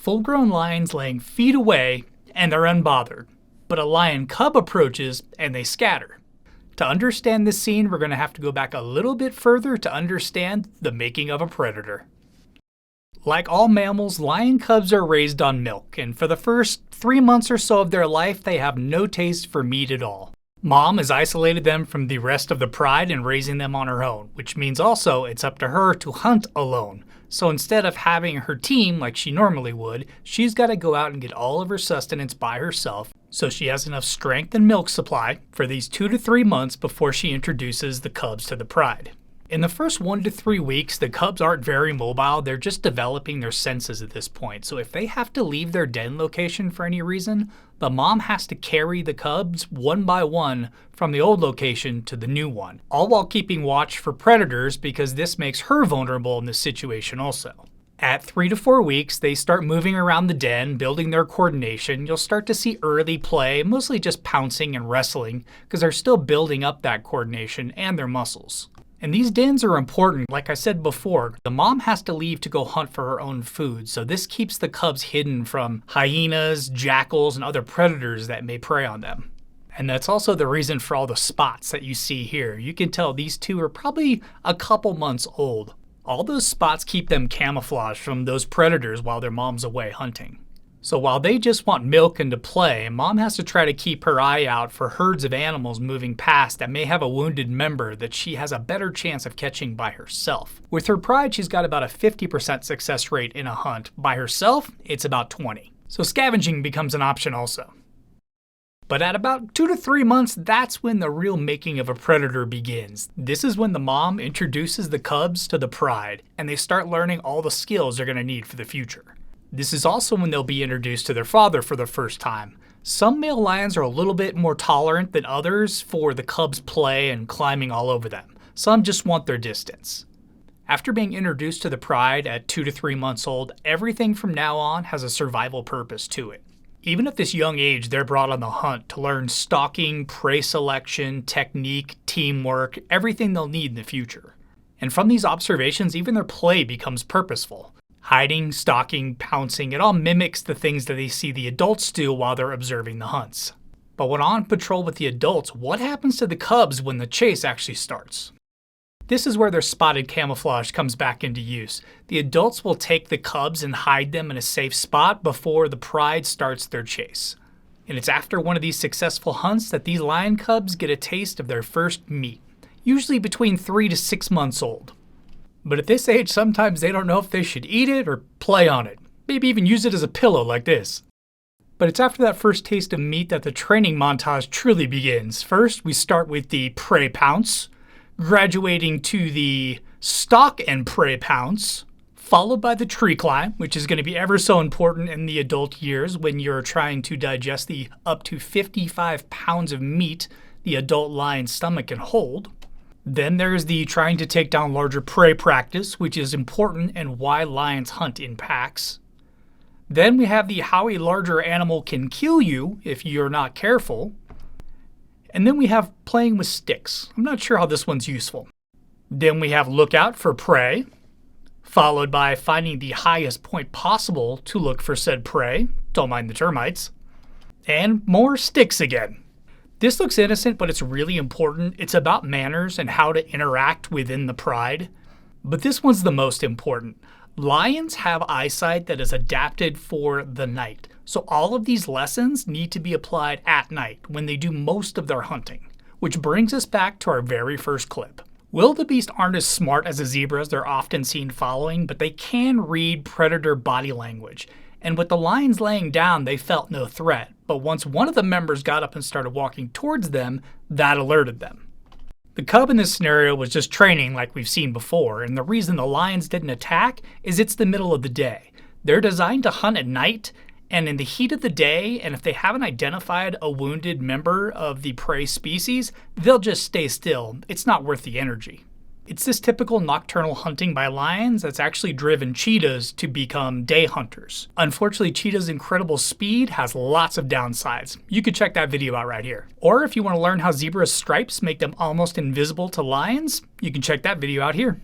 full-grown lions laying feet away, and they're unbothered. But a lion cub approaches, and they scatter. To understand this scene, we're going to have to go back a little bit further to understand the making of a predator. Like all mammals, lion cubs are raised on milk, and for the first 3 months or so of their life, they have no taste for meat at all. Mom has isolated them from the rest of the pride and raising them on her own, which means also it's up to her to hunt alone. So instead of having her team like she normally would, she's got to go out and get all of her sustenance by herself, so she has enough strength and milk supply for these 2 to 3 months before she introduces the cubs to the pride. In the first 1 to 3 weeks, the cubs aren't very mobile, they're just developing their senses at this point. So if they have to leave their den location for any reason, the mom has to carry the cubs one by one from the old location to the new one, all while keeping watch for predators because this makes her vulnerable in this situation also. At 3 to 4 weeks, they start moving around the den, building their coordination. You'll start to see early play, mostly just pouncing and wrestling, because they're still building up that coordination and their muscles. And these dens are important. Like I said before, the mom has to leave to go hunt for her own food, so this keeps the cubs hidden from hyenas, jackals, and other predators that may prey on them. And that's also the reason for all the spots that you see here. You can tell these two are probably a couple months old. All those spots keep them camouflaged from those predators while their mom's away hunting. So while they just want milk and to play, mom has to try to keep her eye out for herds of animals moving past that may have a wounded member that she has a better chance of catching by herself. With her pride, she's got about a 50% success rate in a hunt. By herself, it's about 20. So scavenging becomes an option also. But at about 2 to 3 months, that's when the real making of a predator begins. This is when the mom introduces the cubs to the pride, and they start learning all the skills they're going to need for the future. This is also when they'll be introduced to their father for the first time. Some male lions are a little bit more tolerant than others for the cubs' play and climbing all over them. Some just want their distance. After being introduced to the pride at 2 to 3 months old, everything from now on has a survival purpose to it. Even at this young age, they're brought on the hunt to learn stalking, prey selection, technique, teamwork, everything they'll need in the future. And from these observations, even their play becomes purposeful. Hiding, stalking, pouncing, it all mimics the things that they see the adults do while they're observing the hunts. But when on patrol with the adults, what happens to the cubs when the chase actually starts? This is where their spotted camouflage comes back into use. The adults will take the cubs and hide them in a safe spot before the pride starts their chase. And it's after one of these successful hunts that these lion cubs get a taste of their first meat, usually between 3 to 6 months old. But at this age, sometimes they don't know if they should eat it or play on it. Maybe even use it as a pillow like this. But it's after that first taste of meat that the training montage truly begins. First, we start with the prey pounce, graduating to the stalk and prey pounce, followed by the tree climb, which is going to be ever so important in the adult years when you're trying to digest the up to 55 pounds of meat the adult lion's stomach can hold. Then there's the trying to take down larger prey practice, which is important and why lions hunt in packs. Then we have the how a larger animal can kill you if you're not careful. And then we have playing with sticks. I'm not sure how this one's useful. Then we have look out for prey, followed by finding the highest point possible to look for said prey. Don't mind the termites. And more sticks again. This looks innocent, but it's really important. It's about manners and how to interact within the pride. But this one's the most important. Lions have eyesight that is adapted for the night. So all of these lessons need to be applied at night when they do most of their hunting. Which brings us back to our very first clip. Wildebeest aren't as smart as the zebras they're often seen following, but they can read predator body language. And with the lions laying down, they felt no threat. But once one of the members got up and started walking towards them, that alerted them. The cub in this scenario was just training like we've seen before, and the reason the lions didn't attack is it's the middle of the day. They're designed to hunt at night, and in the heat of the day, and if they haven't identified a wounded member of the prey species, they'll just stay still. It's not worth the energy. It's this typical nocturnal hunting by lions that's actually driven cheetahs to become day hunters. Unfortunately, cheetahs' incredible speed has lots of downsides. You could check that video out right here. Or if you want to learn how zebras' stripes make them almost invisible to lions, you can check that video out here.